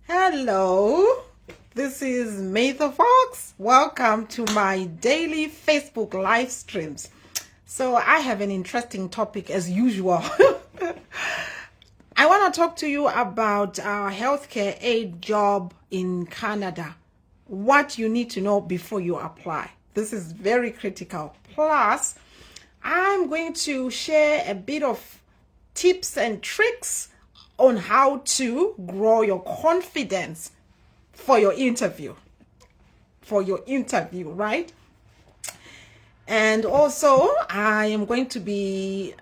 Hello, this is Mather Fox. Welcome to my daily Facebook live streams. So I have an interesting topic as usual. I want to talk to you about our healthcare aid job in Canada. What you need to know before you apply. This is very critical. Plus, I'm going to share a bit of tips and tricks on how to grow your confidence for your interview. Right? And also, I am going to be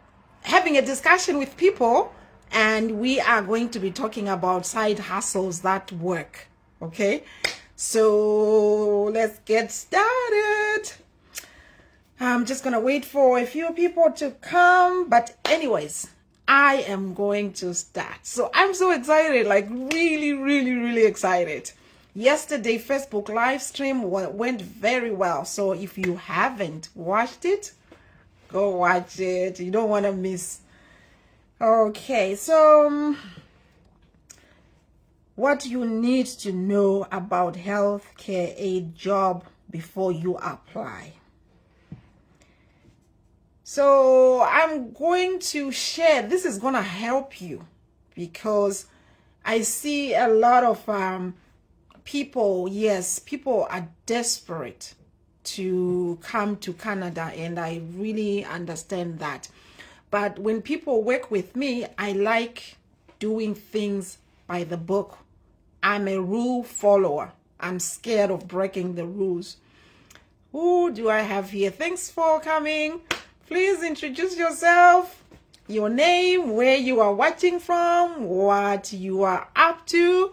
having a discussion with people, and we are going to be talking about side hustles that work. Okay? So let's get started. I'm just gonna wait for a few people to come, but anyways, I am going to start. So I'm so excited, like really excited. Yesterday, Facebook live stream went very well. So if you haven't watched it, go watch it. You don't want to miss. Okay, so what you need to know about healthcare aid job before you apply. So I'm going to share, this is going to help you because I see a lot of people are desperate to come to Canada, and I really understand that. But when people work with me, I like doing things by the book. I'm a rule follower. I'm scared of breaking the rules. Who do I have here? Thanks for coming. Please introduce yourself, your name, where you are watching from, what you are up to.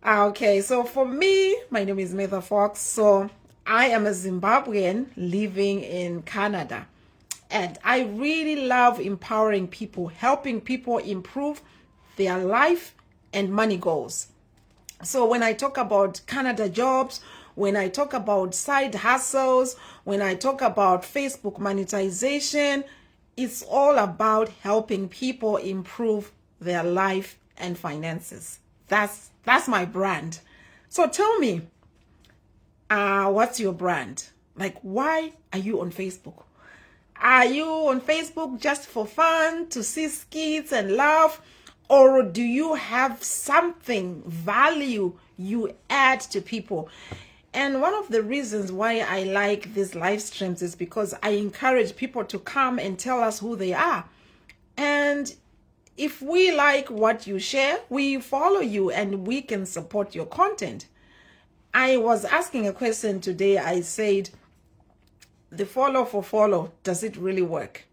Okay, so for me, my name is Mather Fox. So I am a Zimbabwean living in Canada. And I really love empowering people, helping people improve their life and money goals. So when I talk about Canada jobs, when I talk about side hustles, when I talk about Facebook monetization, it's all about helping people improve their life and finances. That's my brand. So tell me, what's your brand? Like, why are you on Facebook? Are you on Facebook just for fun, to see skits and laugh? Or do you have something, value you add to people? And one of the reasons why I like these live streams is because I encourage people to come and tell us who they are. And if we like what you share, we follow you and we can support your content. I was asking a question today. I said, the follow for follow, does it really work?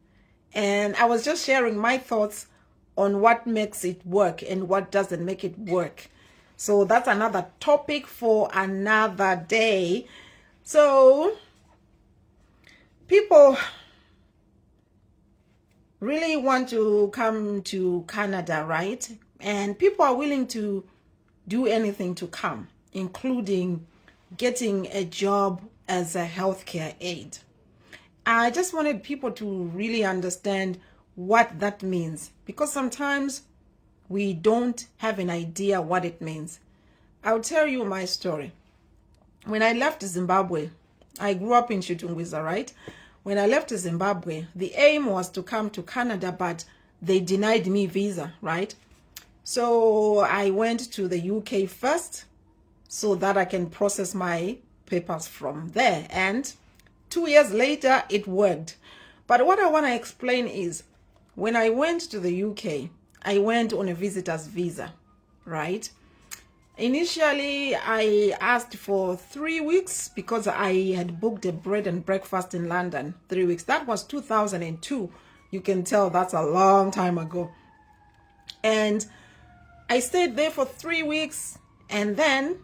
And I was just sharing my thoughts on what makes it work and what doesn't make it work. So that's another topic for another day. So people really want to come to Canada, right? And people are willing to do anything to come, including getting a job as a healthcare aide. I just wanted people to really understand what that means, because sometimes we don't have an idea what it means. I'll tell you my story. When I left Zimbabwe, I grew up in Chitungwiza, right? When I left Zimbabwe, the aim was to come to Canada, but they denied me visa, right? So I went to the UK first so that I can process my papers from there. And 2 years later, it worked. But what I want to explain is, when I went to the UK, I went on a visitor's visa, right? Initially, I asked for 3 weeks because I had booked a bread and breakfast in London. 3 weeks. That was 2002. You can tell that's a long time ago. And I stayed there for 3 weeks, and then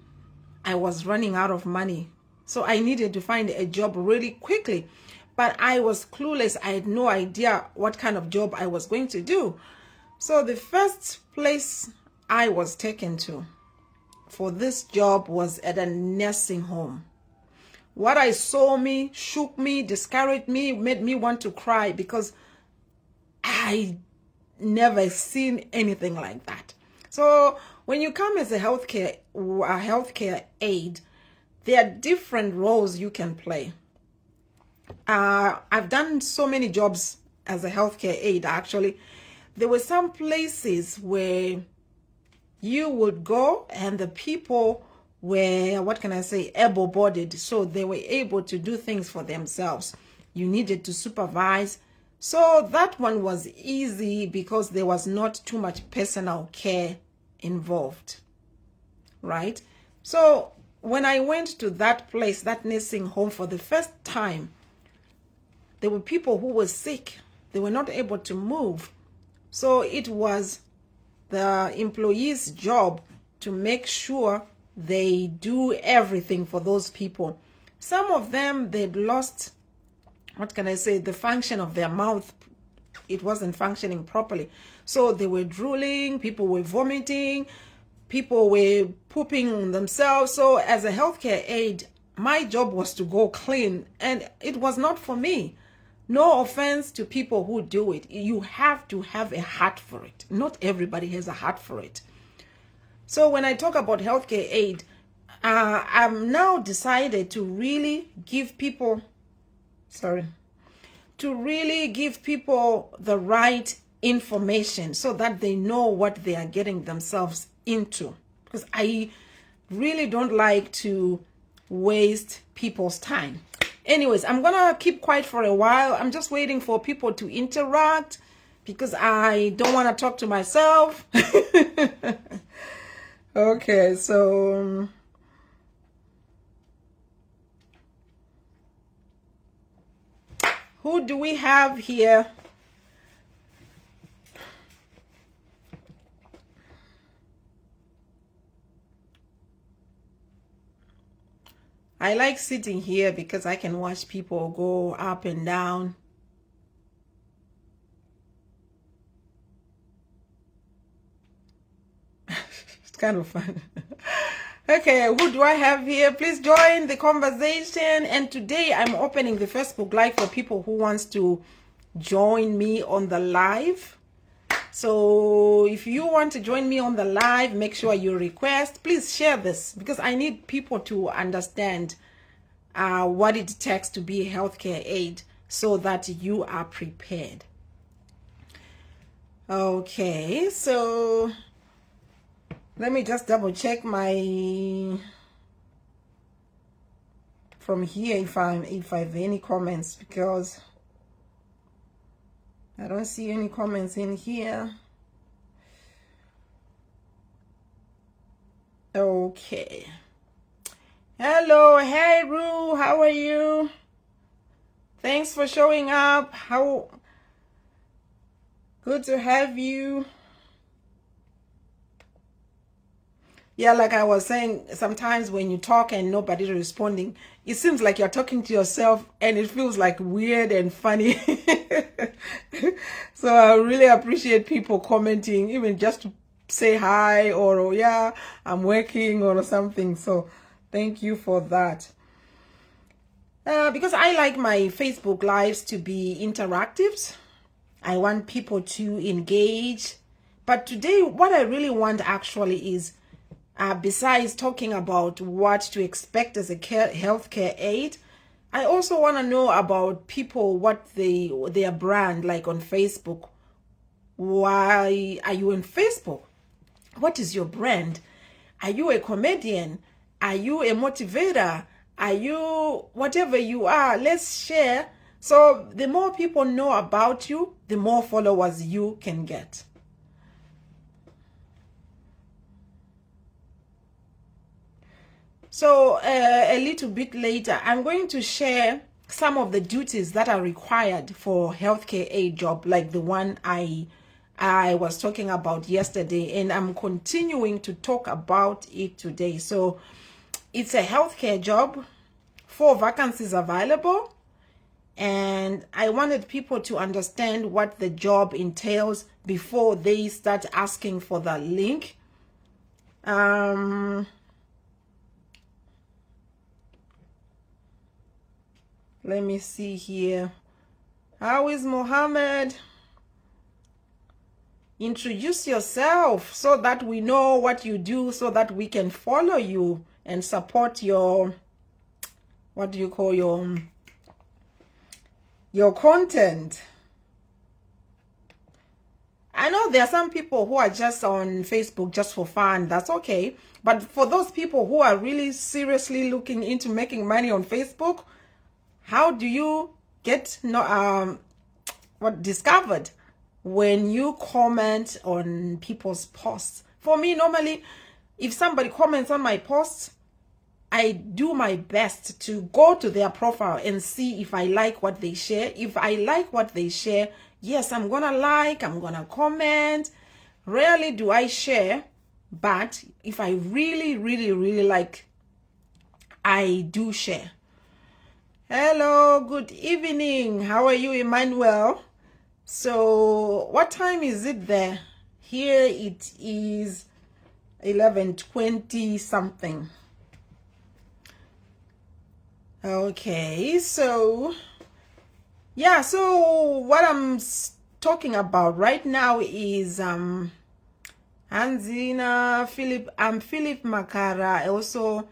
I was running out of money. So I needed to find a job really quickly. But I was clueless. I had no idea what kind of job I was going to do. So the first place I was taken to for this job was at a nursing home. What I saw shook me, discouraged me, made me want to cry, because I never seen anything like that. So when you come as a healthcare aide, there are different roles you can play. I've done so many jobs as a healthcare aide. Actually, there were some places where you would go and the people were, what can I say, able-bodied, so they were able to do things for themselves. You needed to supervise. So that one was easy because there was not too much personal care involved, right? So when I went to that place, that nursing home, for the first time, there were people who were sick. They were not able to move. So it was the employee's job to make sure they do everything for those people. Some of them, they'd lost, what can I say, the function of their mouth. It wasn't functioning properly. So they were drooling, people were vomiting, people were pooping on themselves. So as a healthcare aide, my job was to go clean, and it was not for me. No offense to people who do it. You have to have a heart for it. Not everybody has a heart for it. So when I talk about healthcare aid, I've now decided to really give people, to really give people the right information so that they know what they are getting themselves into. Because I really don't like to waste people's time. Anyways, I'm gonna keep quiet for a while. I'm just waiting for people to interact because I don't want to talk to myself. Okay, so who do we have here? I like sitting here because I can watch people go up and down. It's kind of fun. Okay, who do I have here? Please join the conversation. And today I'm opening the Facebook Live for people who wants to join me on the live. So if you want to join me on the live, make sure you request. Please share this because I need people to understand what it takes to be a healthcare aide so that you are prepared. Okay, so let me just double check my from here if I have any comments, because I don't see any comments in here. Okay. Hello, hey Rue, how are you? Thanks for showing up. How good to have you. Yeah, like I was saying, sometimes when you talk and nobody's responding, it seems like you're talking to yourself and it feels like weird and funny. So I really appreciate people commenting, even just to say hi or, oh, yeah, I'm working or something. So thank you for that. Because I like my Facebook lives to be interactive. I want people to engage. But today, what I really want actually is, besides talking about what to expect as a healthcare aide, I also want to know about people, what their brand, like on Facebook. Why are you on Facebook? What is your brand? Are you a comedian? Are you a motivator? Are you whatever you are? Let's share. So the more people know about you, the more followers you can get. So a little bit later, I'm going to share some of the duties that are required for healthcare aid job, like the one I was talking about yesterday, and I'm continuing to talk about it today. So it's a healthcare job, 4 vacancies available, and I wanted people to understand what the job entails before they start asking for the link. Let me see here. How is Mohammed? introduce yourself so that we know what you do, so that we can follow you and support your, what do you call your content. I know there are some people who are just on Facebook just for fun. That's okay. But for those people who are really seriously looking into making money on Facebook, how do you get discovered? When you comment on people's posts. For me, normally, if somebody comments on my posts, I do my best to go to their profile and see if I like what they share. If I like what they share, yes, I'm gonna like, I'm gonna comment. Rarely do I share, but if I really, really, really like, I do share. Hello, good evening. How are you, Emmanuel? So what time is it there? Here it is 11:20 something. Okay, so yeah, so what I'm talking about right now is Hanzina, Philip. I'm Philip Makara. I also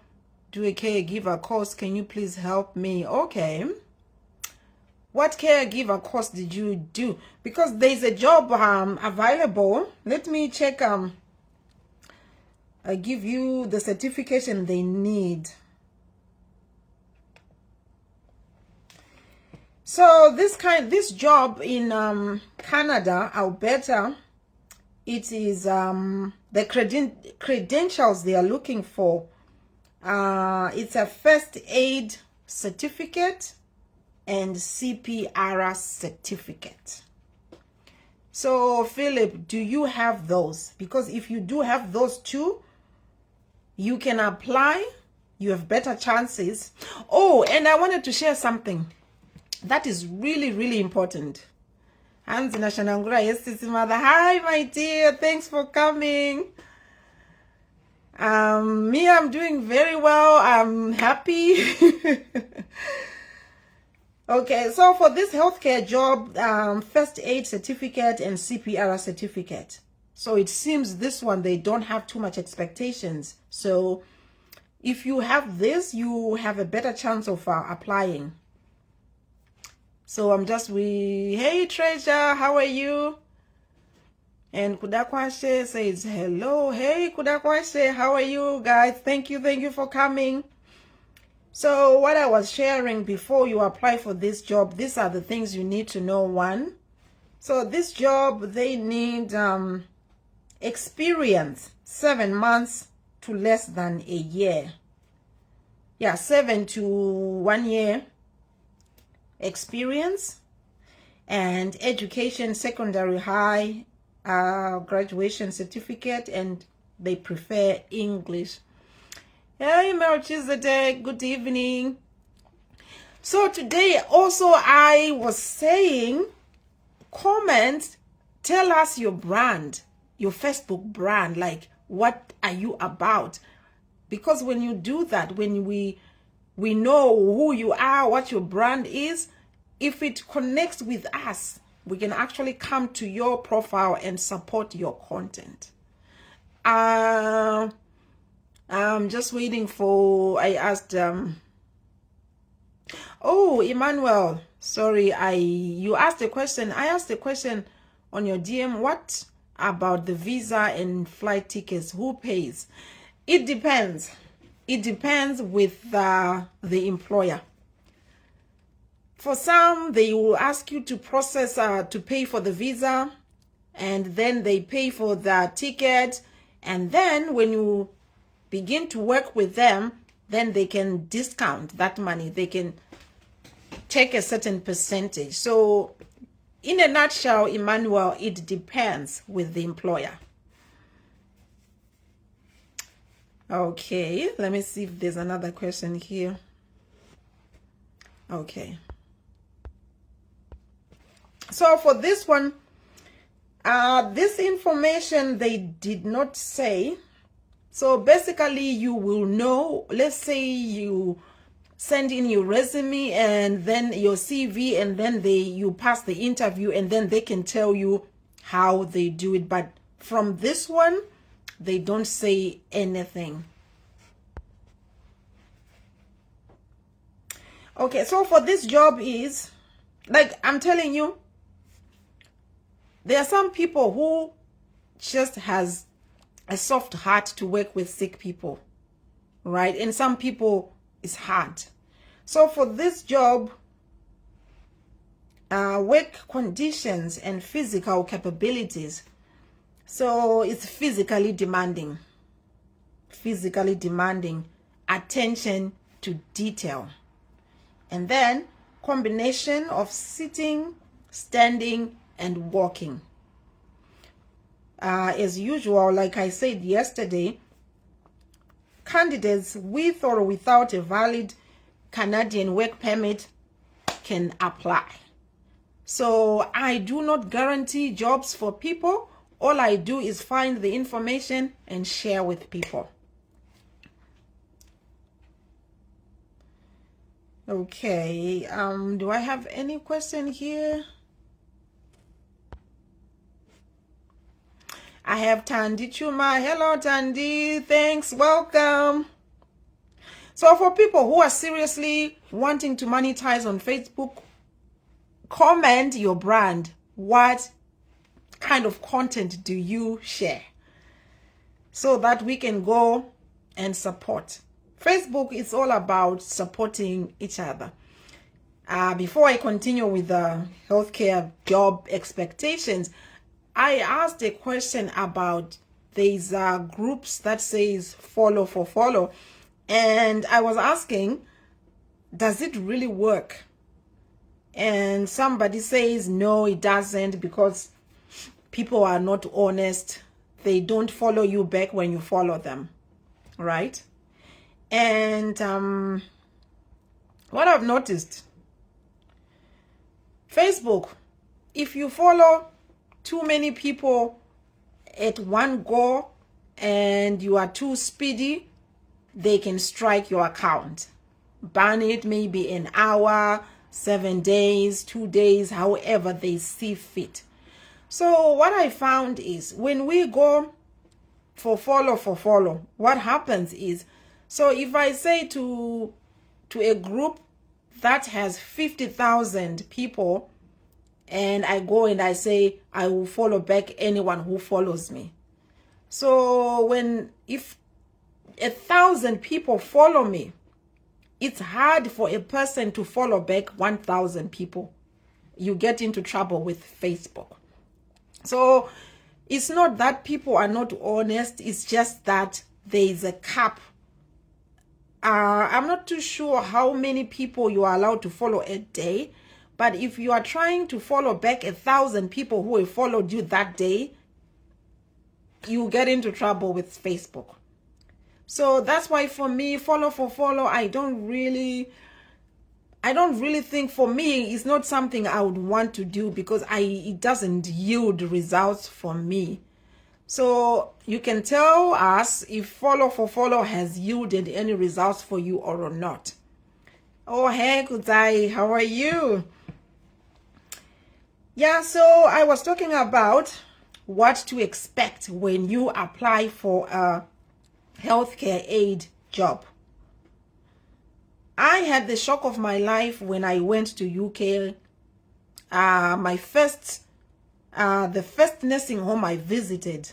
do a caregiver course. Can you please help me? Okay. What caregiver course did you do? Because there's a job available. Let me check. I give you the certification they need. So this job in Canada, Alberta, it is the credentials they are looking for. It's a first aid certificate and CPR certificate. So Philip, do you have those? Because if you do have those two, you can apply. You have better chances. Oh, and I wanted to share something that is really, really important. Hanzina Shanangura, yes, it's mother. Hi, my dear. Thanks for coming. Me, I'm doing very well. I'm happy. Okay, so for this healthcare job, first aid certificate and CPR certificate. So it seems this one, they don't have too much expectations. So if you have this, you have a better chance of applying. So I'm just hey Treasure, how are you? And Kudakwashe says hello. Hey Kudakwashe, how are you guys? Thank you for coming. So what I was sharing before you apply for this job, these are the things you need to know. One, so this job, they need experience, 7 months to less than a year. Yeah, 7 to 1 year experience, and education, secondary, high, graduation certificate, and they prefer English. Hey Melchizedek, good evening. So today also I was saying, comment, tell us your brand, your Facebook brand, like what are you about? Because when you do that, when we know who you are, what your brand is, if it connects with us, we can actually come to your profile and support your content. I'm just waiting for, I asked, oh, Emmanuel, sorry, you asked a question. I asked a question on your DM. What about the visa and flight tickets? Who pays? It depends. It depends with the employer. For some, they will ask you to process, to pay for the visa, and then they pay for the ticket. And then when you begin to work with them, then they can discount that money. They can take a certain percentage. So in a nutshell, Emmanuel, it depends with the employer. Okay, let me see if there's another question here. Okay. So for this one, this information they did not say. So basically you will know, let's say you send in your resume and then your CV, and then you pass the interview, and then they can tell you how they do it. But from this one, they don't say anything. Okay, so for this job is, like I'm telling you, there are some people who just has a soft heart to work with sick people, right? And some people it's hard. So for this job, work conditions and physical capabilities. So it's physically demanding, attention to detail. And then combination of sitting, standing, and walking. As usual, like I said yesterday, candidates with or without a valid Canadian work permit can apply. So I do not guarantee jobs for people. All I do is find the information and share with people. Okay, do I have any question here? I have Tandy Chuma. Hello, Tandy. Thanks. Welcome. So for people who are seriously wanting to monetize on Facebook, comment your brand. What kind of content do you share? So that we can go and support. Facebook is all about supporting each other. Before I continue with the healthcare job expectations, I asked a question about these groups that says follow for follow. And I was asking, does it really work? And somebody says, no, it doesn't, because people are not honest. They don't follow you back when you follow them, right? And what I've noticed, Facebook, if you follow too many people at one go and you are too speedy, they can strike your account, ban it maybe an hour, 7 days, 2 days, however they see fit. So what I found is when we go for follow, what happens is, so if I say to a group that has 50,000 people, and I go and I say, I will follow back anyone who follows me. So if 1,000 people follow me, it's hard for a person to follow back 1,000 people. You get into trouble with Facebook. So it's not that people are not honest. It's just that there is a cap. I'm not too sure how many people you are allowed to follow a day. But if you are trying to follow back 1,000 people who have followed you that day, you get into trouble with Facebook. So that's why for me, follow for follow, I don't really think, for me, it's not something I would want to do, because it doesn't yield results for me. So you can tell us if follow for follow has yielded any results for you or not. Oh, hey, Kudai, how are you? Yeah, so I was talking about what to expect when you apply for a healthcare aid job. I had the shock of my life when I went to UK. The first nursing home I visited,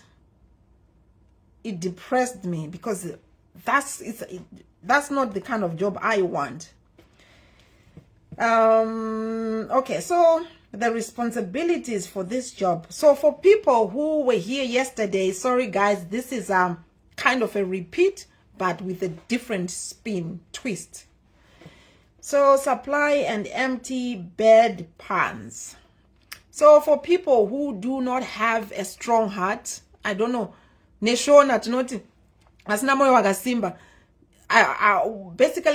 it depressed me, because that's not the kind of job I want. Okay, so the responsibilities for this job. So for people who were here yesterday, sorry guys, this is kind of a repeat, but with a different spin twist. So supply and empty bed pans. So for people who do not have a strong heart, I don't know, basically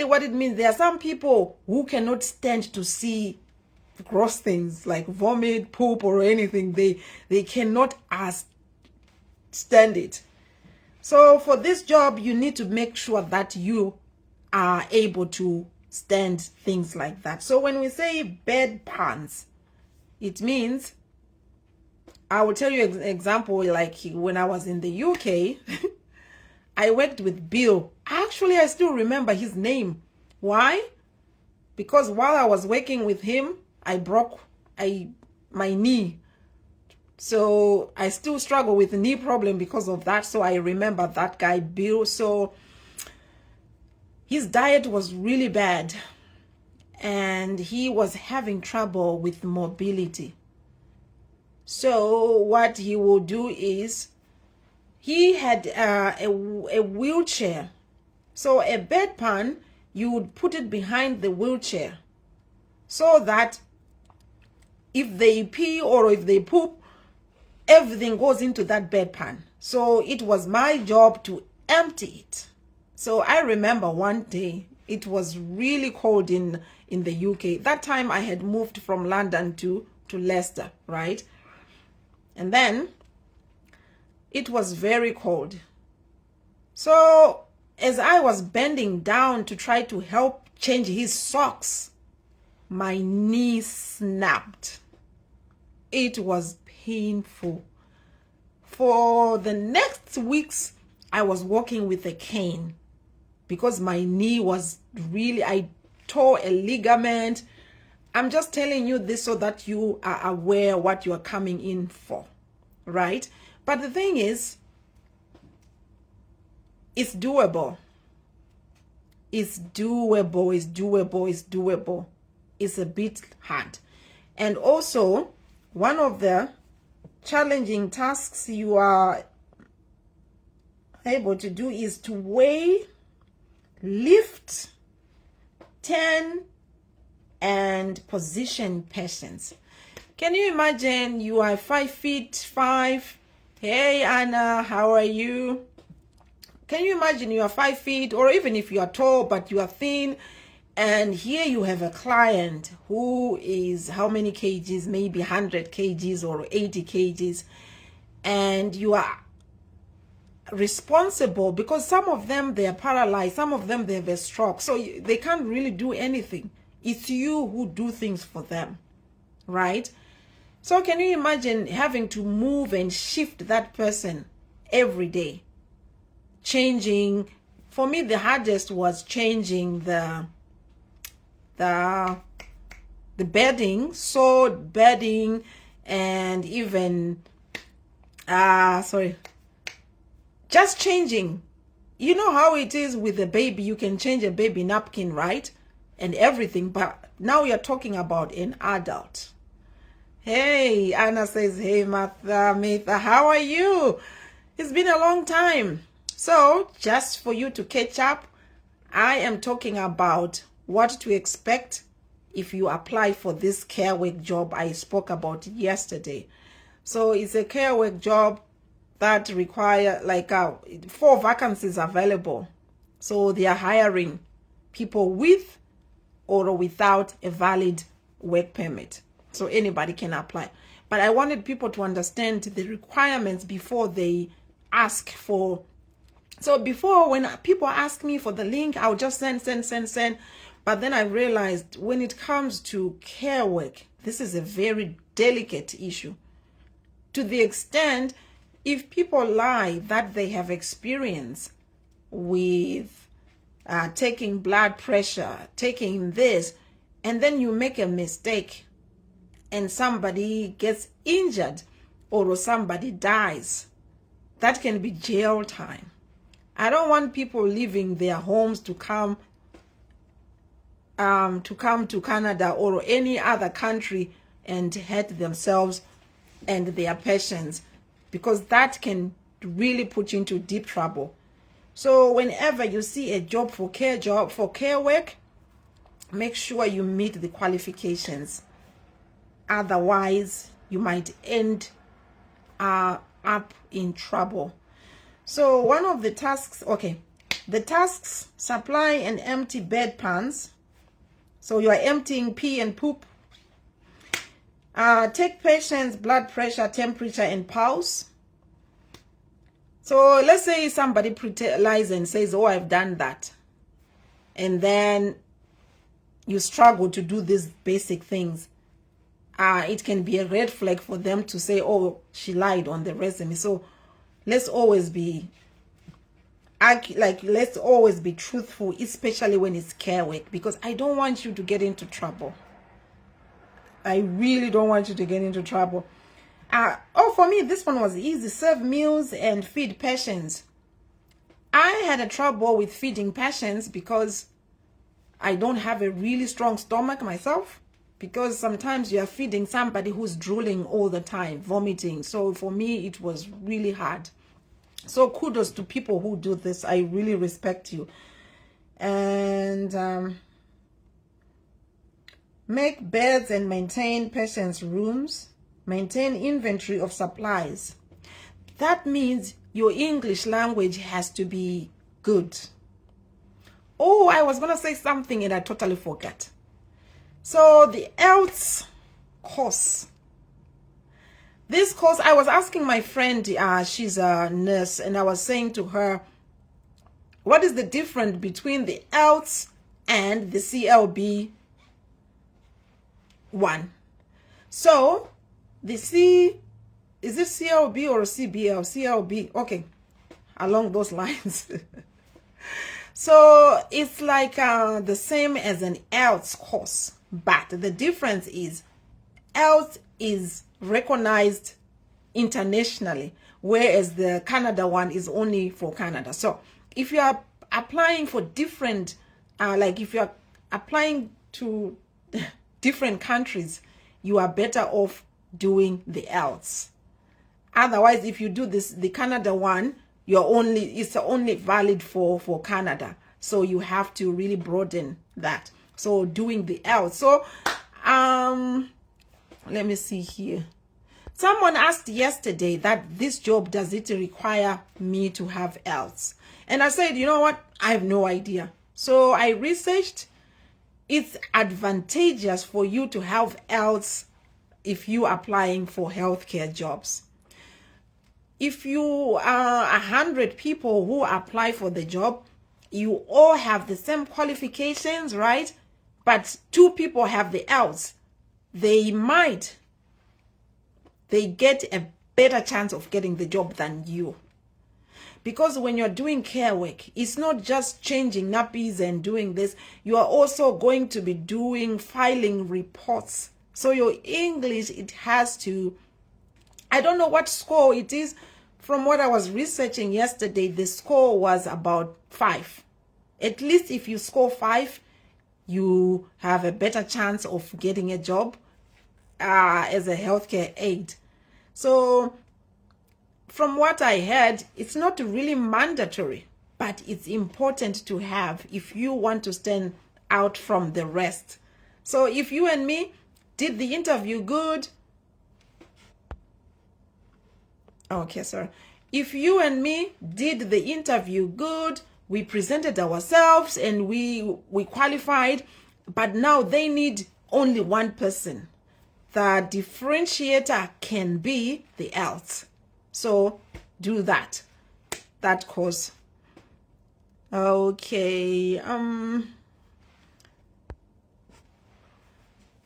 what it means, there are some people who cannot stand to see gross things like vomit, poop, or anything. They cannot stand it. So for this job, you need to make sure that you are able to stand things like that. So when we say bed pans, it means I will tell you an example. Like when I was in the UK, I worked with Bill. Actually, I still remember his name. Why? Because while I was working with him, I broke my knee. So I still struggle with the knee problem because of that. So I remember that guy, Bill. So his diet was really bad. And he was having trouble with mobility. So what he will do is, he had a wheelchair. So a bedpan, you would put it behind the wheelchair so that if they pee or if they poop, everything goes into that bedpan. So it was my job to empty it. So I remember one day, it was really cold in the UK. That time I had moved from London to Leicester, right? And then it was very cold. So as I was bending down to try to help change his socks, my knee snapped. It was painful. For the next weeks, I was walking with a cane because my knee was really, I tore a ligament. I'm just telling you this so that you are aware what you are coming in for, right? But the thing is, it's doable. It's doable, it's doable, it's doable. It's a bit hard. And also, one of the challenging tasks you are able to do is to weigh, lift, turn, and position patients. Can you imagine you are 5'5"? Hey Anna, how are you? Can you imagine you are 5 feet, or even if you are tall but you are thin, and here you have a client who is how many kgs? Maybe 100 kgs or 80 kgs, and you are responsible because some of them, they are paralyzed, some of them they have a stroke, so they can't really do anything. It's you who do things for them, right? So can you imagine having to move and shift that person every day? Changing, for me the hardest was changing the bedding, sewed bedding, and even just changing. You know how it is with a baby, you can change a baby napkin, right? And everything, but now you're talking about an adult. Hey, Anna says, hey Martha, how are you? It's been a long time. So just for you to catch up, I am talking about what to expect if you apply for this care work job I spoke about yesterday. So it's a care work job that require like 4 vacancies available. So they are hiring people with or without a valid work permit. So anybody can apply. But I wanted people to understand the requirements before they ask for. So before, when people ask me for the link, I'll just send. But then I realized when it comes to care work, this is a very delicate issue. To the extent, if people lie that they have experience with taking blood pressure, taking this, and then you make a mistake and somebody gets injured or somebody dies, that can be jail time. I don't want people leaving their homes to come to Canada or any other country and hurt themselves and their patients, because that can really put you into deep trouble. So whenever you see a job for care work, make sure you meet the qualifications. Otherwise, you might end up in trouble. So one of the tasks, the tasks: supply and empty bedpans. So you are emptying pee and poop. Take patients' blood pressure, temperature, and pulse. So let's say somebody lies and says, oh, I've done that. And then you struggle to do these basic things. it can be a red flag for them to say, oh, she lied on the resume. So let's always be let's always be truthful, especially when it's care work, because I don't want you to get into trouble. I really don't want you to get into trouble. For me, this one was easy. Serve meals and feed patients. I had a trouble with feeding patients because I don't have a really strong stomach myself, because sometimes you are feeding somebody who's drooling all the time, vomiting. So for me, it was really hard. So kudos to people who do this. I really respect you. And make beds and maintain patients' rooms. Maintain inventory of supplies. That means your English language has to be good. Oh, I was going to say something and I totally forgot. So the else course. This course, I was asking my friend, she's a nurse, and I was saying to her, what is the difference between the else and the CLB one? So the is it CLB or CBL? CLB, okay, along those lines. So it's like the same as an else course, but the difference is else is recognized internationally, whereas the Canada one is only for Canada. So if you are applying for different, like if you are applying to different countries, you are better off doing the else. Otherwise, if you do the Canada one, it's only valid for Canada. So you have to really broaden that. So doing the else. So let me see here. Someone asked yesterday that this job, does it require me to have else? And I said, you know what? I have no idea. So I researched. It's advantageous for you to have else if you are applying for healthcare jobs. If you are 100 people who apply for the job, you all have the same qualifications, right? But 2 people have the else. They get a better chance of getting the job than you. Because when you're doing care work, it's not just changing nappies and doing this. You are also going to be filing reports. So your English, it has to, I don't know what score it is. From what I was researching yesterday, the score was about 5. At least if you score 5, you have a better chance of getting a job as a healthcare aide. So from what I heard, it's not really mandatory, but it's important to have if you want to stand out from the rest. So if you and me did the interview good, okay, sorry. If you and me did the interview good, we presented ourselves and we qualified, but now they need only one person. The differentiator can be the else. So do that course. Okay. All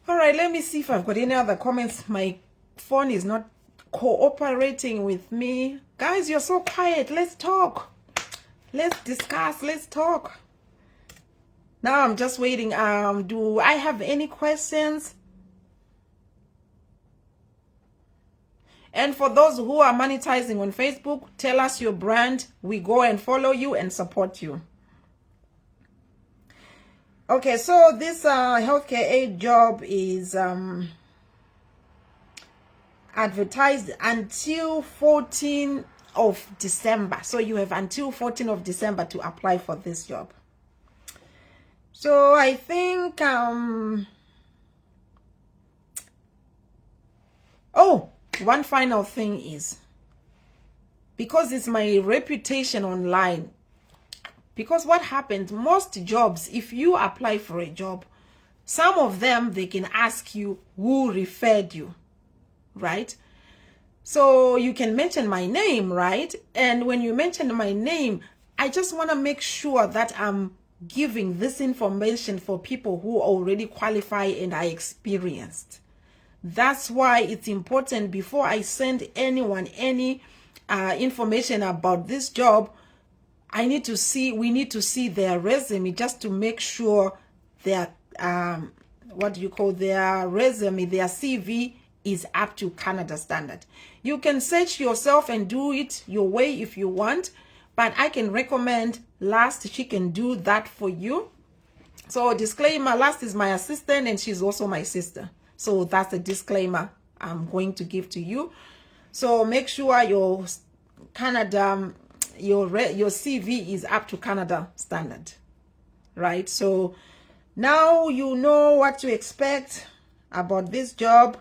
right, let me see if I've got any other comments. My phone is not cooperating with me. Guys, you're so quiet. Let's talk. Let's discuss. Let's talk. Now I'm just waiting. Do I have any questions? And for those who are monetizing on Facebook, tell us your brand. We go and follow you and support you. Okay, so this healthcare aide job is advertised until 14th of December. So you have until 14th of December to apply for this job. So I think one final thing is, because it's my reputation online, because what happens, most jobs, if you apply for a job, some of them, they can ask you who referred you, right? So you can mention my name, right? And when you mention my name, I just want to make sure that I'm giving this information for people who already qualify and are experienced. That's why it's important before I send anyone any information about this job, we need to see their resume just to make sure their their resume, their CV is up to Canada standard. You can search yourself and do it your way if you want, but I can recommend Last. She can do that for you. So disclaimer, Last is my assistant and she's also my sister. So that's a disclaimer I'm going to give to you. So make sure your Canada, your CV is up to Canada standard, right? So now you know what to expect about this job.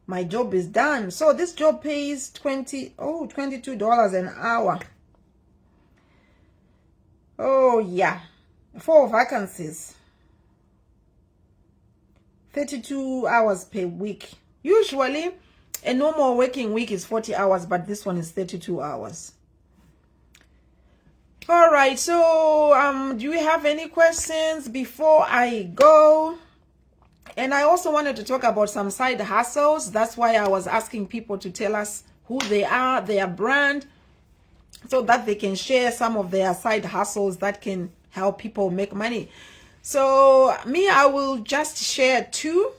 My job is done. So this job pays $22 an hour. Oh yeah, 4 vacancies, 32 hours per week. Usually a normal working week is 40 hours, but this one is 32 hours. All right, so do you have any questions before I go? And I also wanted to talk about some side hustles. That's why I was asking people to tell us who they are, their brand, so that they can share some of their side hustles that can help people make money. So me, I will just share 2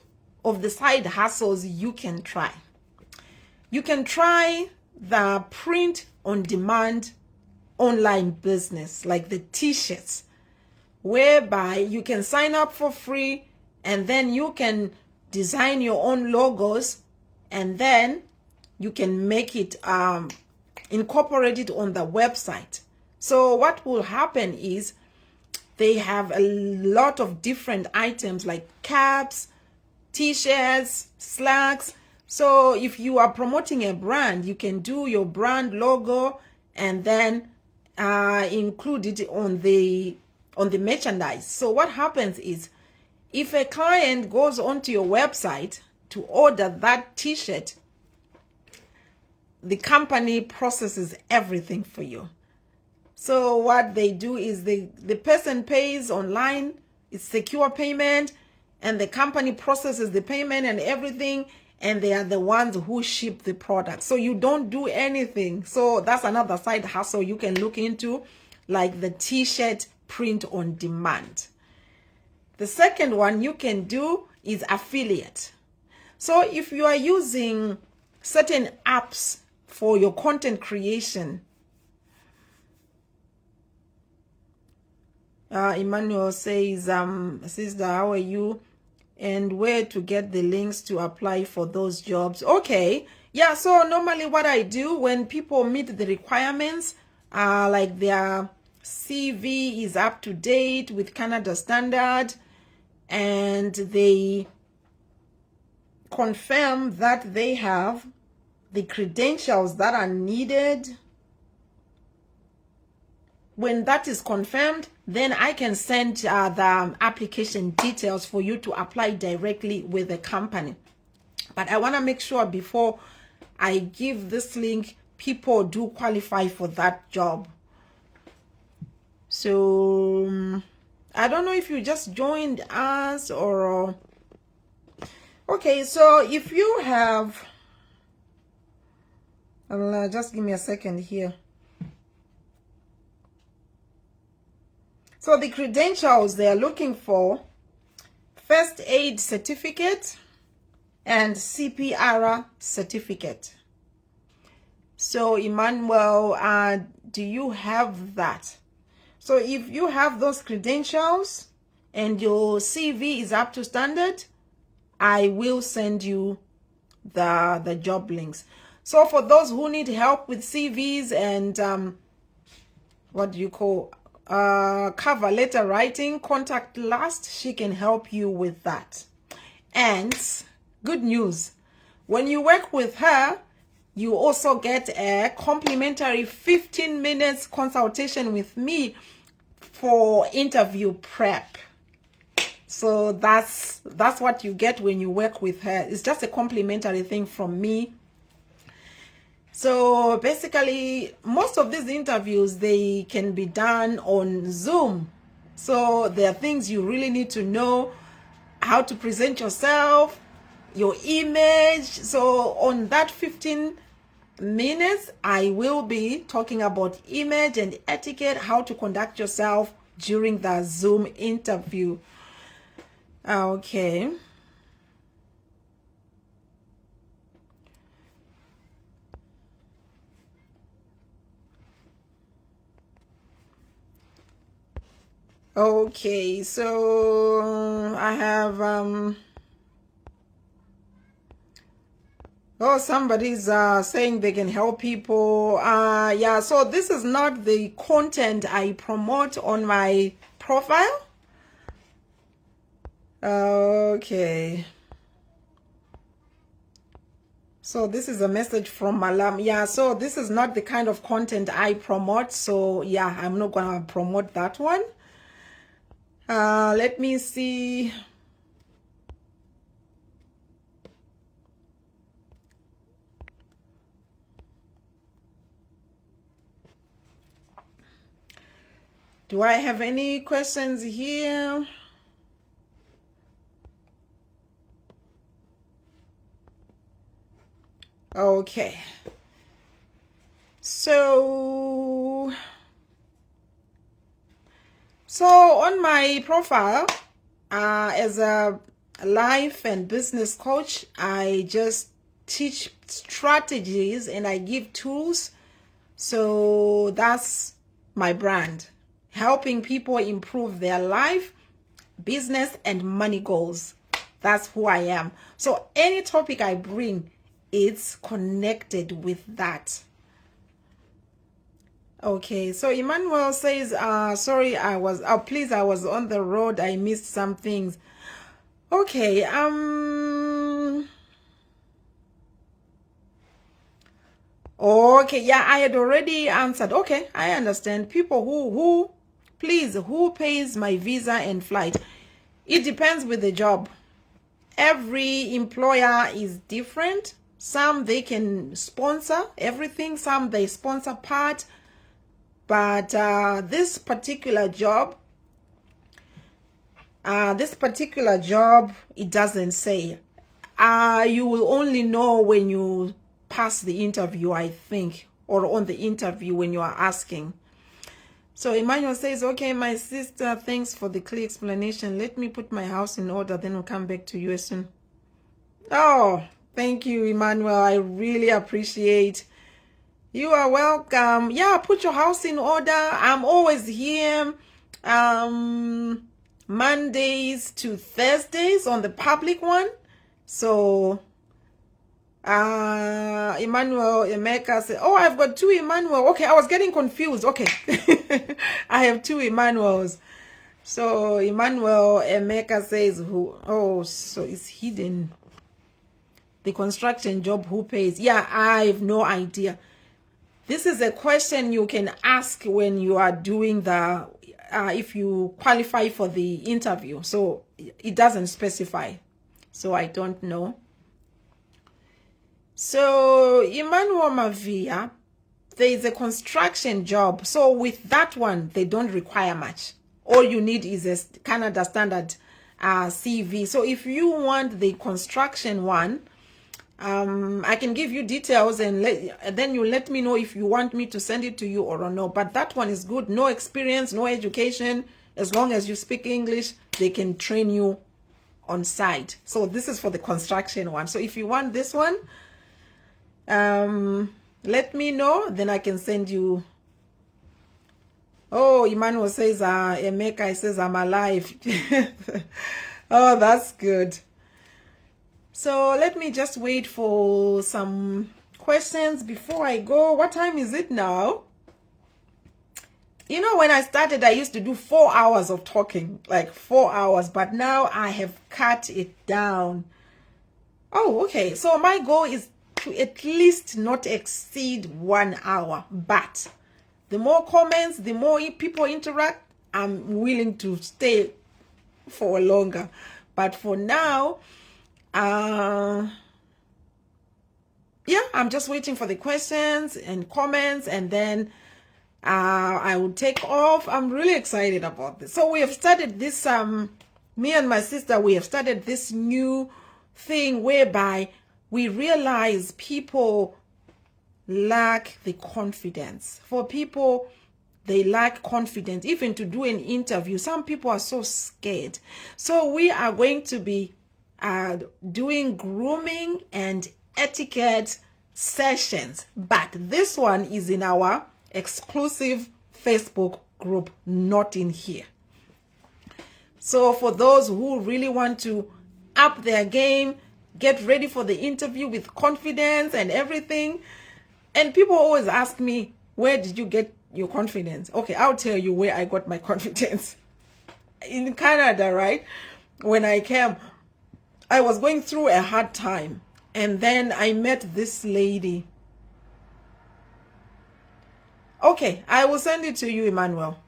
of the side hustles you can try. You can try the print on demand online business, like the t-shirts, whereby you can sign up for free and then you can design your own logos and then you can make it incorporate it on the website. So what will happen is they have a lot of different items like caps, t-shirts, slacks. So if you are promoting a brand, you can do your brand logo and then include it on the merchandise. So what happens is if a client goes onto your website to order that t-shirt, the company processes everything for you. So what they do is the person pays online, it's secure payment, and the company processes the payment and everything, and they are the ones who ship the product. So you don't do anything. So that's another side hustle you can look into, like the t-shirt print on demand. The second one you can do is affiliate. So if you are using certain apps for your content creation, Emmanuel says, sister, how are you? And where to get the links to apply for those jobs? Okay, yeah, so normally what I do when people meet the requirements, like their CV is up to date with Canada standard, and they confirm that they have the credentials that are needed. When that is confirmed, then I can send the application details for you to apply directly with the company. But I want to make sure before I give this link, people do qualify for that job. So I don't know if you just joined us or... Okay, so if you have... just give me a second here. So the credentials they are looking for: first aid certificate and CPR certificate. So Emmanuel, do you have that? So if you have those credentials and your CV is up to standard, I will send you the job links. So for those who need help with CVs and cover letter writing, contact Last. She can help you with that. And good news, when you work with her, you also get a complimentary 15 minutes consultation with me for interview prep. So that's what you get when you work with her. It's just a complimentary thing from me. So basically, most of these interviews, they can be done on Zoom. So there are things you really need to know: how to present yourself, your image. So on that 15 minutes, I will be talking about image and etiquette, how to conduct yourself during the Zoom interview. Okay. Okay, so I have oh, somebody's saying they can help people. Yeah, so this is not the content I promote on my profile. Okay. So this is a message from Malam. Yeah, so this is not the kind of content I promote. So yeah, I'm not gonna promote that one. Let me see. Do I have any questions here? Okay. So on my profile, as a life and business coach, I just teach strategies and I give tools. So that's my brand, helping people improve their life, business, and money goals. That's who I am. So any topic I bring, it's connected with that. Okay, so Emmanuel says, sorry, please, I was on the road. I missed some things. Okay, okay, yeah, I had already answered. Okay, I understand. People who pays my visa and flight? It depends with the job. Every employer is different. Some they can sponsor everything, some they sponsor part. But this particular job, it doesn't say. You will only know when you pass the interview, I think, or on the interview when you are asking. So Emmanuel says, okay, my sister, thanks for the clear explanation. Let me put my house in order, then we'll come back to you soon. Oh, thank you, Emmanuel. I really appreciate. You are welcome. Yeah, put your house in order. I'm always here Mondays to Thursdays on the public one. So Emmanuel Emeka said, oh, I've got two Emmanuel. Okay, I was getting confused. Okay. I have two Emmanuels. So Emmanuel Emeka says so it's hidden. The construction job, who pays? Yeah, I have no idea. This is a question you can ask when you are doing the, if you qualify for the interview. So it doesn't specify. So I don't know. So Emmanuel Mavia, there is a construction job. So with that one, they don't require much. All you need is a Canada Standard CV. So if you want the construction one, I can give you details and then you let me know if you want me to send it to you or no. But that one is good. No experience, no education. As long as you speak English, they can train you on site. So this is for the construction one. So if you want this one, let me know, then I can send you. Oh, Emmanuel says, Emeka says, I'm alive. Oh, that's good. So let me just wait for some questions before I go. What time is it now? You know, when I started, I used to do 4 hours of talking, like 4 hours, but now I have cut it down. Oh, okay. So my goal is to at least not exceed 1 hour, but the more comments, the more people interact, I'm willing to stay for longer. But for now, yeah, I'm just waiting for the questions and comments, and then I will take off. I'm really excited about this. So we have started this, me and my sister, we have started this new thing whereby we realize people lack the confidence. For people, they lack confidence even to do an interview. Some people are so scared. So we are going to be doing grooming and etiquette sessions, but this one is in our exclusive Facebook group, not in here. So for those who really want to up their game, get ready for the interview with confidence and everything. And people always ask me, where did you get your confidence? Okay, I'll tell you where I got my confidence. In Canada, right? When I came, I was going through a hard time. And then I met this lady. Okay, I will send it to you, Emmanuel.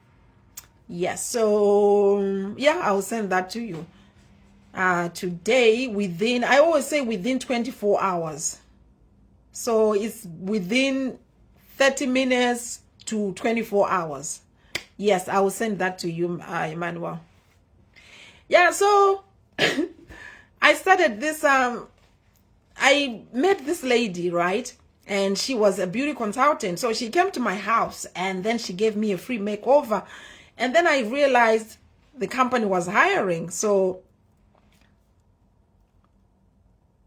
Yes, so yeah, I will send that to you. Today, within, I always say within 24 hours. So it's within 30 minutes to 24 hours. Yes, I will send that to you, Emmanuel. Yeah, so I started this, I met this lady, right? And she was a beauty consultant. So she came to my house and then she gave me a free makeover. And then I realized the company was hiring. So,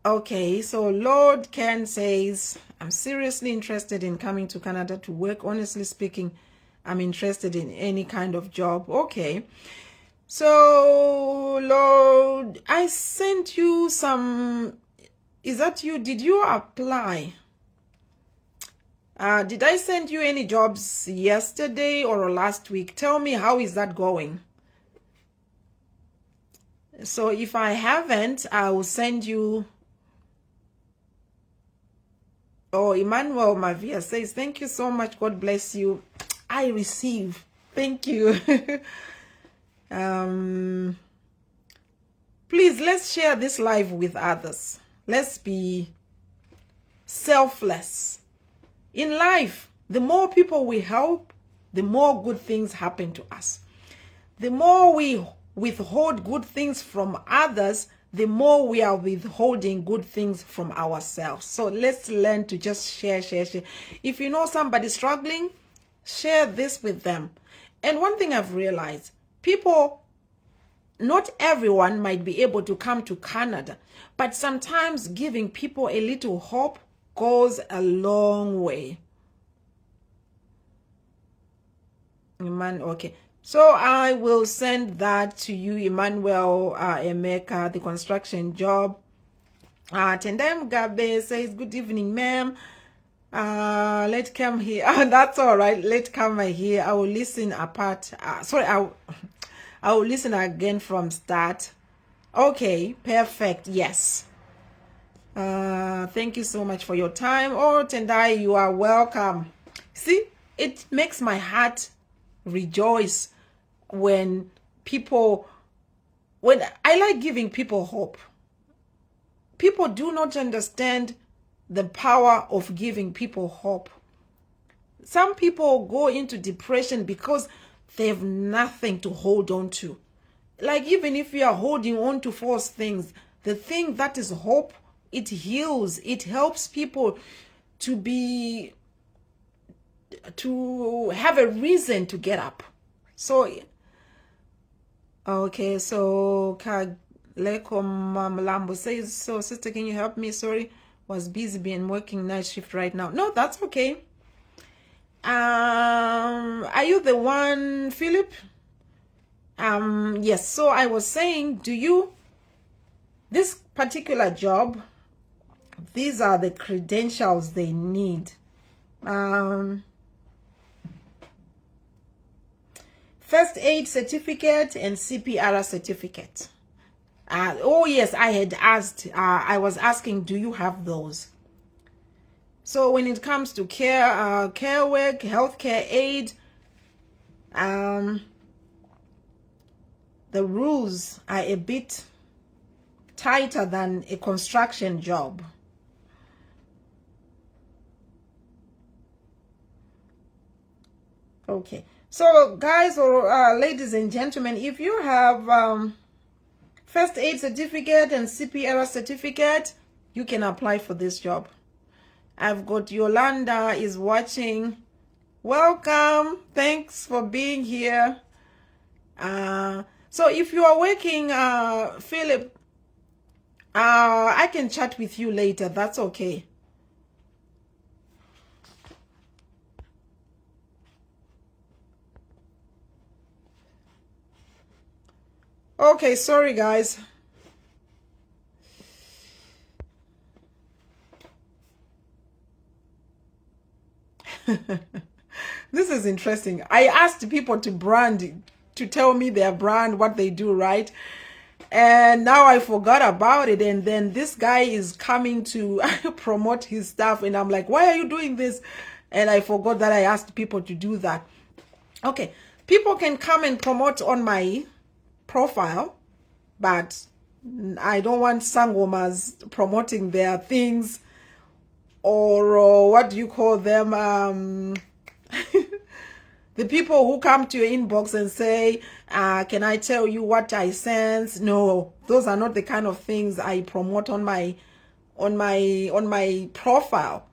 okay, so Lord Ken says, I'm seriously interested in coming to Canada to work. Honestly speaking, I'm interested in any kind of job. Okay. So, Lord, I sent you some. Is that you? Did you apply? Did I send you any jobs yesterday or last week? Tell me, how is that going? So if I haven't, I will send you. Oh, Emmanuel Mavia says, thank you so much. God bless you. I receive. Thank you. Please, let's share this live with others. Let's be selfless. In life, the more people we help, the more good things happen to us. The more we withhold good things from others, the more we are withholding good things from ourselves. So let's learn to just share. If you know somebody struggling, share this with them. And one thing I've realized, people, not everyone might be able to come to Canada, but sometimes giving people a little hope goes a long way. Okay. So I will send that to you, Emmanuel Emeka, the construction job. Tendai Mugabe says, good evening, ma'am. Let's come here. That's all right. Let's come here. I will listen apart. I will listen again from start. Okay, perfect. Yes. Thank you so much for your time. Oh, Tendai, you are welcome. See, it makes my heart rejoice when I like giving people hope. People do not understand the power of giving people hope. Some people go into depression because they have nothing to hold on to. Like, even if you are holding on to false things, the thing that is hope, it heals. It helps people to have a reason to get up. So, okay, so Leko Mamlambo says, so sister, can you help me? Sorry, was busy being working night shift right now. No, that's okay. Are you the one, Philip? Yes, so I was saying, this particular job, these are the credentials they need. First aid certificate and CPR certificate. Oh yes, I had asked, I was asking, do you have those? So when it comes to care work, healthcare aid, the rules are a bit tighter than a construction job. Okay, so guys or ladies and gentlemen, if you have first aid certificate and CPR certificate, you can apply for this job. I've got Yolanda is watching. Welcome. Thanks for being here. So if you are working, Philip, I can chat with you later. That's okay. Okay, sorry guys. This is interesting. I asked people to tell me their brand, what they do, right? And now I forgot about it. And then this guy is coming to promote his stuff. And I'm like, why are you doing this? And I forgot that I asked people to do that. Okay. People can come and promote on my profile, but I don't want sangomas promoting their things, or what do you call them? The people who come to your inbox and say, can I tell you what I sense? No, those are not the kind of things I promote on my profile.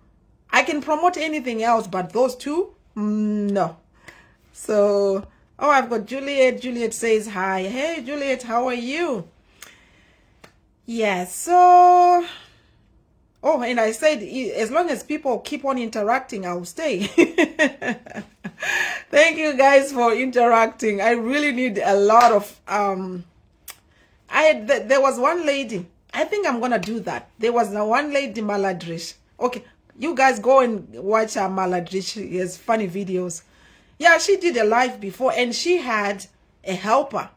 I can promote anything else, but those two, no. So, oh, I've got Juliet. Juliet says hi. Hey, Juliet, how are you? Yes, so... Oh, and I said, as long as people keep on interacting, I'll stay. Thank you guys for interacting. I really need a lot of... there was one lady. I think I'm going to do that. There was one lady, Maladrish. Okay, you guys go and watch Maladrish. She has funny videos. Yeah, she did a live before, and she had a helper.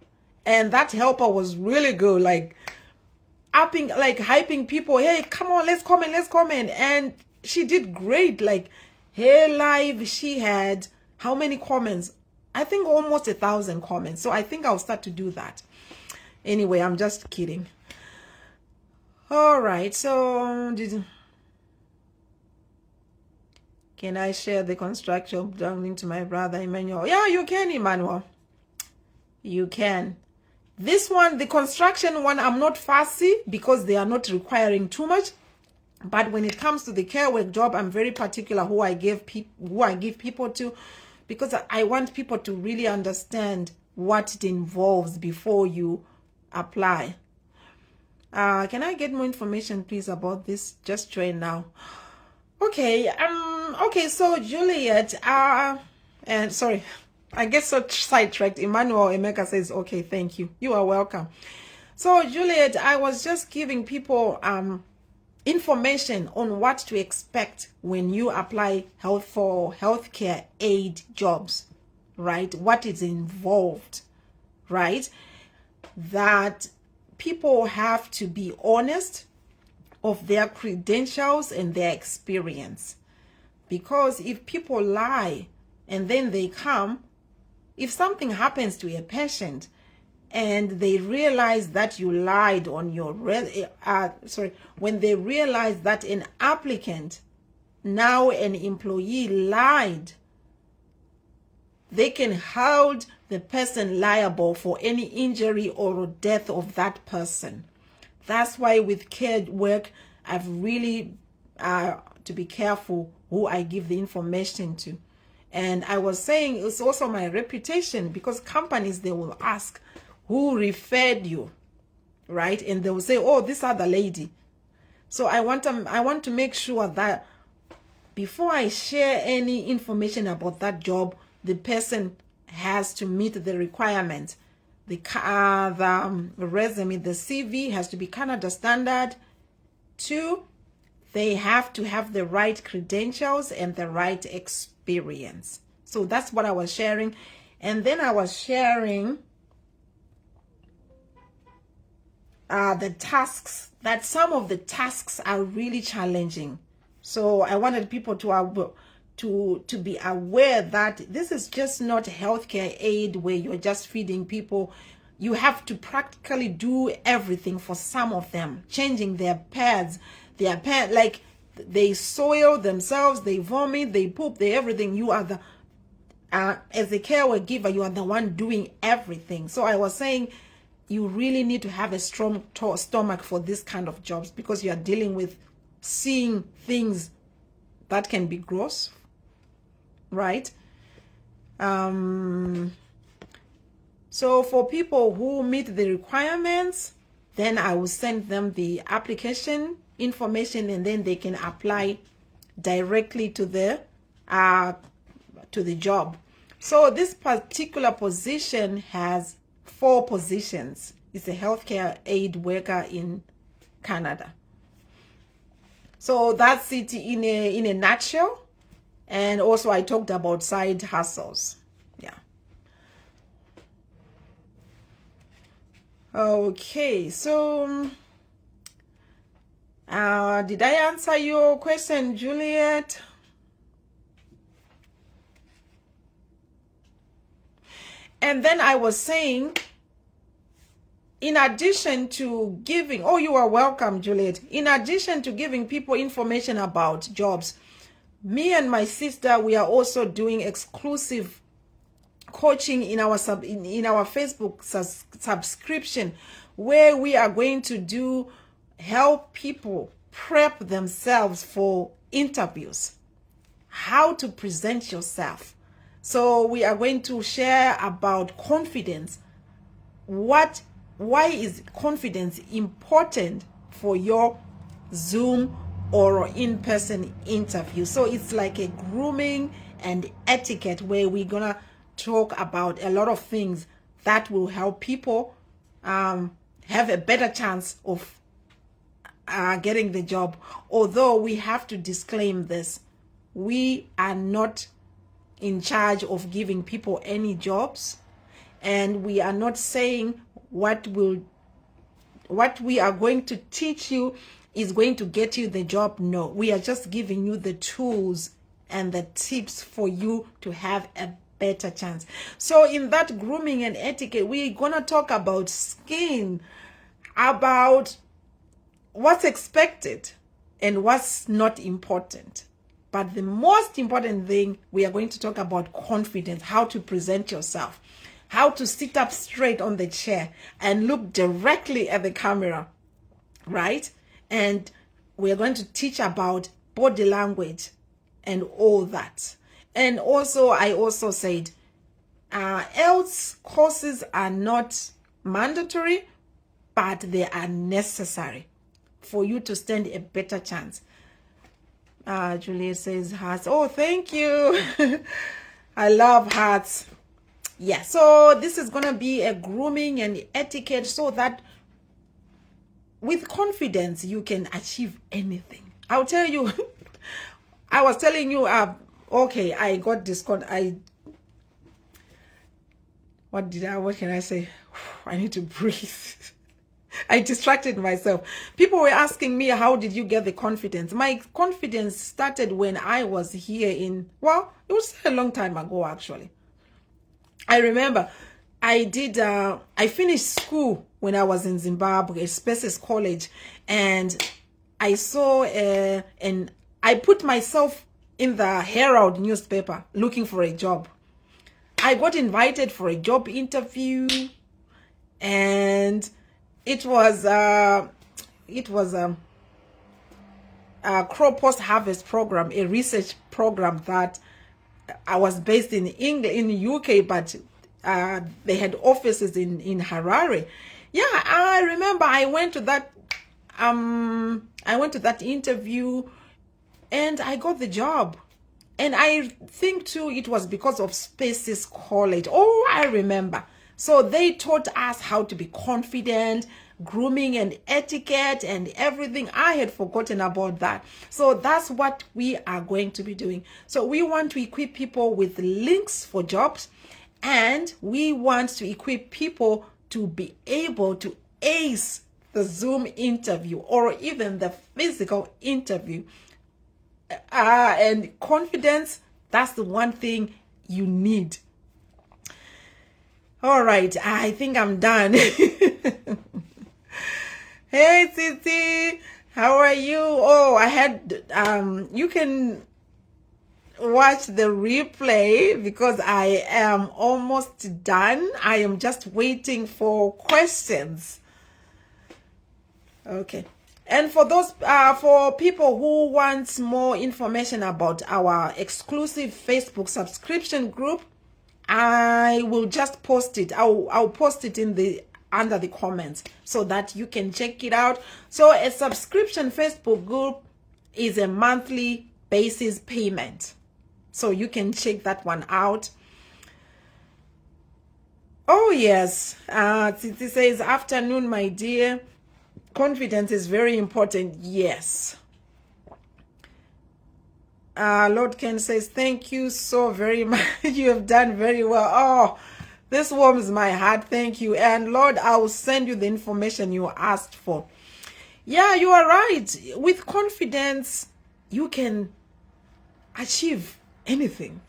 And that helper was really good. Like hyping people, hey, come on, let's comment. And she did great. Like her live, she had how many comments? I think almost 1,000 comments. So I think I'll start to do that. Anyway, I'm just kidding. All right, so can I share the construction belonging to my brother Emmanuel? Yeah, you can, Emmanuel. You can. This one, the construction one, I'm not fussy because they are not requiring too much. But when it comes to the care work job, I'm very particular who I give people to, because I want people to really understand what it involves before you apply. Can I get more information, please, about this? Just join now. Okay. Okay. So Juliet. And sorry. I get so sidetracked. Emmanuel Emeka says, okay, thank you. You are welcome. So, Juliet, I was just giving people information on what to expect when you apply for healthcare aid jobs, right? What is involved, right? That people have to be honest of their credentials and their experience. Because if people lie and then they come, if something happens to a patient and they realize that you lied on your when they realize that an applicant, now an employee, lied, they can hold the person liable for any injury or death of that person. That's why with care work, I've really to be careful who I give the information to. And I was saying it's also my reputation, because companies, they will ask who referred you, right? And they will say, oh, this other lady. So I want to make sure that before I share any information about that job, the person has to meet the requirements. The resume, the CV has to be Canada standard. 2, they have to have the right credentials and the right experience. So that's what I was sharing. And then I was sharing the tasks, that some of the tasks are really challenging. So I wanted people to be aware that this is just not healthcare aid where you're just feeding people. You have to practically do everything for some of them, changing their pads, like they soil themselves, they vomit, they poop, they everything. You are the, as a care giver, you are the one doing everything. So I was saying, you really need to have a strong stomach for this kind of jobs, because you are dealing with seeing things that can be gross, right? So for people who meet the requirements, then I will send them the application information, and then they can apply directly to the job. So this particular position has 4 positions. It's a healthcare aid worker in Canada. So that's it in a nutshell. And also I talked about side hustles. Yeah. Okay, so did I answer your question, Juliet? And then I was saying, in addition to giving, oh, you are welcome, Juliet. In addition to giving people information about jobs, me and my sister, we are also doing exclusive coaching in our Facebook subscription, where we are going to help people prep themselves for interviews, how to present yourself. So we are going to share about confidence. Why is confidence important for your Zoom or in-person interview? So it's like a grooming and etiquette, where we're gonna talk about a lot of things that will help people have a better chance of getting the job. Although we have to disclaim this, we are not in charge of giving people any jobs, and we are not saying what we are going to teach you is going to get you the job. No, we are just giving you the tools and the tips for you to have a better chance. So in that grooming and etiquette, we're gonna talk about skin, about what's expected and what's not important. But the most important thing, we are going to talk about confidence, how to present yourself, how to sit up straight on the chair and look directly at the camera, right? And we are going to teach about body language and all that. And also, I also said, else courses are not mandatory, but they are necessary for you to stand a better chance. Juliet says hearts. Oh, thank you. I love hearts. Yeah, so this is going to be a grooming and etiquette, so that with confidence you can achieve anything. I'll tell you, I was telling you, okay, I got what can I say? I need to breathe. I distracted myself. People were asking me, how did you get the confidence? My confidence started when I was here it was a long time ago, actually. I remember I finished school when I was in Zimbabwe, Spaces College, and I saw and I put myself in the Herald newspaper looking for a job. I got invited for a job interview, and it was a crop post harvest program, a research program that I was based in England, in the UK, but they had offices in Harare. Yeah, I remember I went to that interview, and I got the job. And I think too it was because of Spaces College. Oh, I remember. So they taught us how to be confident, grooming and etiquette and everything. I had forgotten about that. So that's what we are going to be doing. So we want to equip people with links for jobs, and we want to equip people to be able to ace the Zoom interview or even the physical interview. And confidence, that's the one thing you need. All right, I think I'm done. Hey, Titi, how are you? Oh, I had, you can, watch the replay because I am almost done. I am just waiting for questions. Okay. And for those, for people who want more information about our exclusive Facebook subscription group, I will just post it. I'll post it in the under the comments so that you can check it out. So a subscription Facebook group is a monthly basis payment. So you can check that one out. Oh yes, Titi says, afternoon, my dear. Confidence is very important. Yes. Lord Ken says, thank you so very much. You have done very well. Oh, this warms my heart. Thank you. And Lord, I will send you the information you asked for. Yeah, you are right. With confidence, you can achieve anything.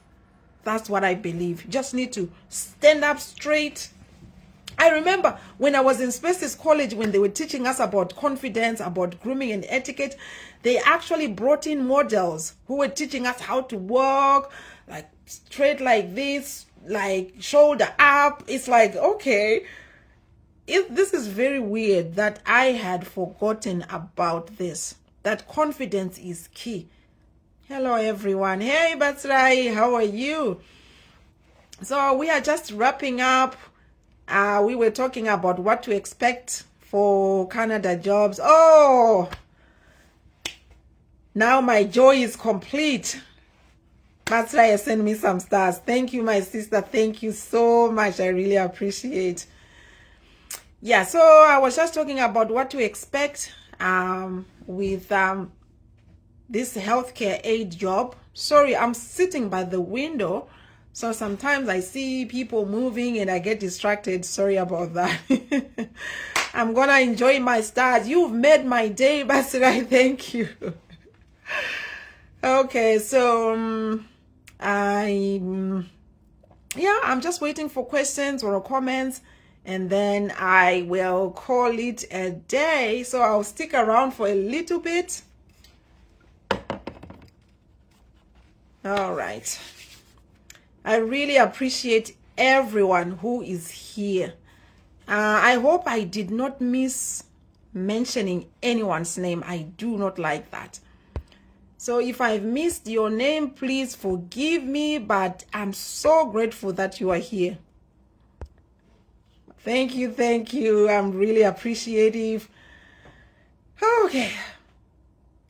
That's what I believe. You just need to stand up straight. I remember when I was in Spaces College, when they were teaching us about confidence, about grooming and etiquette, they actually brought in models who were teaching us how to walk, like straight like this, like shoulder up. It's like, okay, this is very weird that I had forgotten about this, that confidence is key. Hello, everyone. Hey, Batsrai, how are you? So we are just wrapping up. We were talking about what to expect for Canada jobs. Oh, now my joy is complete. Batsrai sent me some stars. Thank you, my sister. Thank you so much. I really appreciate. Yeah, so I was just talking about what to expect with this healthcare aid job. Sorry, I'm sitting by the window, so sometimes I see people moving and I get distracted. Sorry about that. I'm gonna enjoy my stars. You've made my day, Basirai. Thank you. Okay, so I'm just waiting for questions or comments, and then I will call it a day. So I'll stick around for a little bit. All right. I really appreciate everyone who is here. I hope I did not miss mentioning anyone's name. I do not like that. So if I've missed your name, please forgive me, but I'm so grateful that you are here. Thank you, thank you. I'm really appreciative. Okay.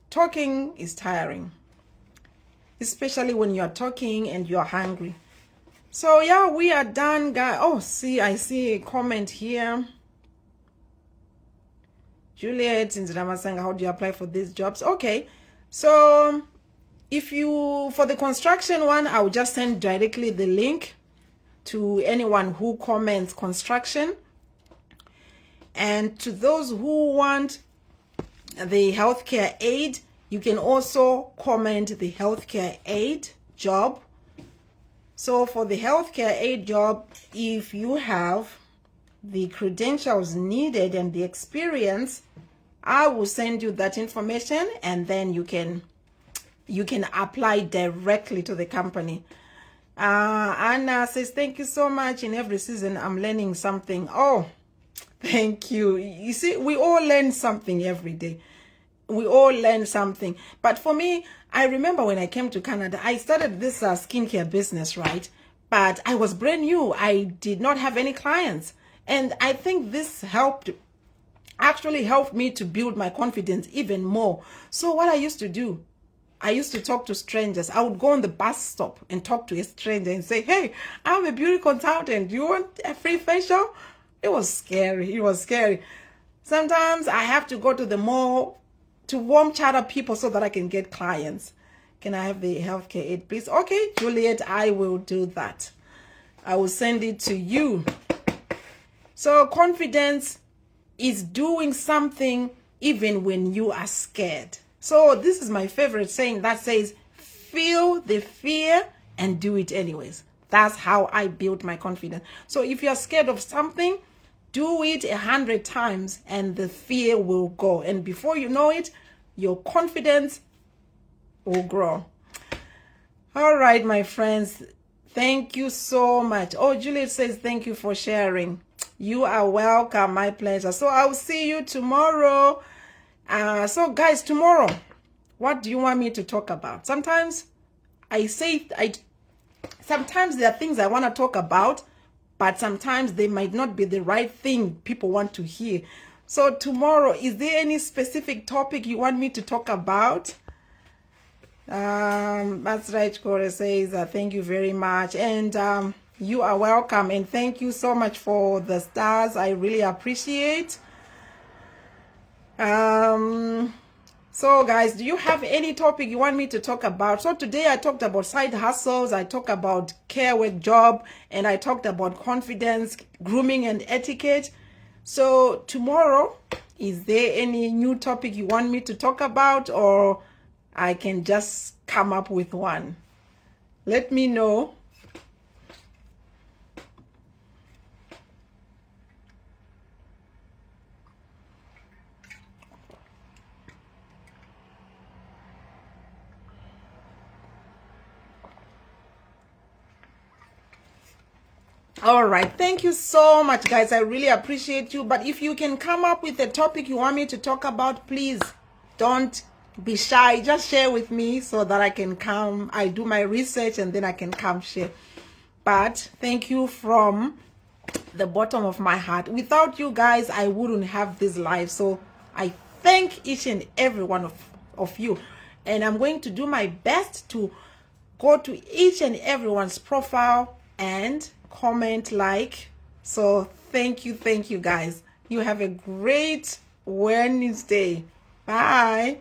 Talking is tiring, especially when you're talking and you're hungry. So yeah, we are done, guys. Oh, see, I see a comment here. Juliet in Ramasanga, how do you apply for these jobs? Okay, so if you, for the construction one, I will just send directly the link to anyone who comments construction. And to those who want the healthcare aid, you can also comment the healthcare aid job. So for the healthcare aid job, if you have the credentials needed and the experience, I will send you that information, and then you can apply directly to the company. Anna says, thank you so much. In every season, I'm learning something. Oh, thank you. You see, we all learn something every day. We all learn something. But for me, I remember when I came to Canada, I started this skincare business, right? But I was brand new. I did not have any clients. And I think this actually helped me to build my confidence even more. So what I used to do, I used to talk to strangers. I would go on the bus stop and talk to a stranger and say, hey, I'm a beauty consultant. Do you want a free facial? It was scary. It was scary. Sometimes I have to go to the mall to warm chat up people so that I can get clients. Can I have the healthcare aid, please? Okay, Juliet, I will do that. I will send it to you. So confidence is doing something even when you are scared. So this is my favorite saying that says, feel the fear and do it anyways. That's how I built my confidence. So if you're scared of something, do it 100 times and the fear will go. And before you know it, your confidence will grow. All right, my friends. Thank you so much. Oh, Juliet says thank you for sharing. You are welcome. My pleasure. So I'll see you tomorrow. So guys, tomorrow, what do you want me to talk about? Sometimes sometimes there are things I want to talk about, but sometimes they might not be the right thing people want to hear. So tomorrow, is there any specific topic you want me to talk about? That's right. Corey says thank you very much, and you are welcome, and thank you so much for the stars. I really appreciate. So guys, do you have any topic you want me to talk about? So today I talked about side hustles, I talked about care work job, and I talked about confidence, grooming, and etiquette. So tomorrow, is there any new topic you want me to talk about, or I can just come up with one? Let me know. All right, thank you so much, guys. I really appreciate you. But if you can come up with a topic you want me to talk about, please don't be shy. Just share with me so that I can come. I do my research and then I can come share. But thank you from the bottom of my heart. Without you guys, I wouldn't have this life. So I thank each and every one of you. And I'm going to do my best to go to each and everyone's profile and comment, like. So thank you guys. You have a great Wednesday. Bye.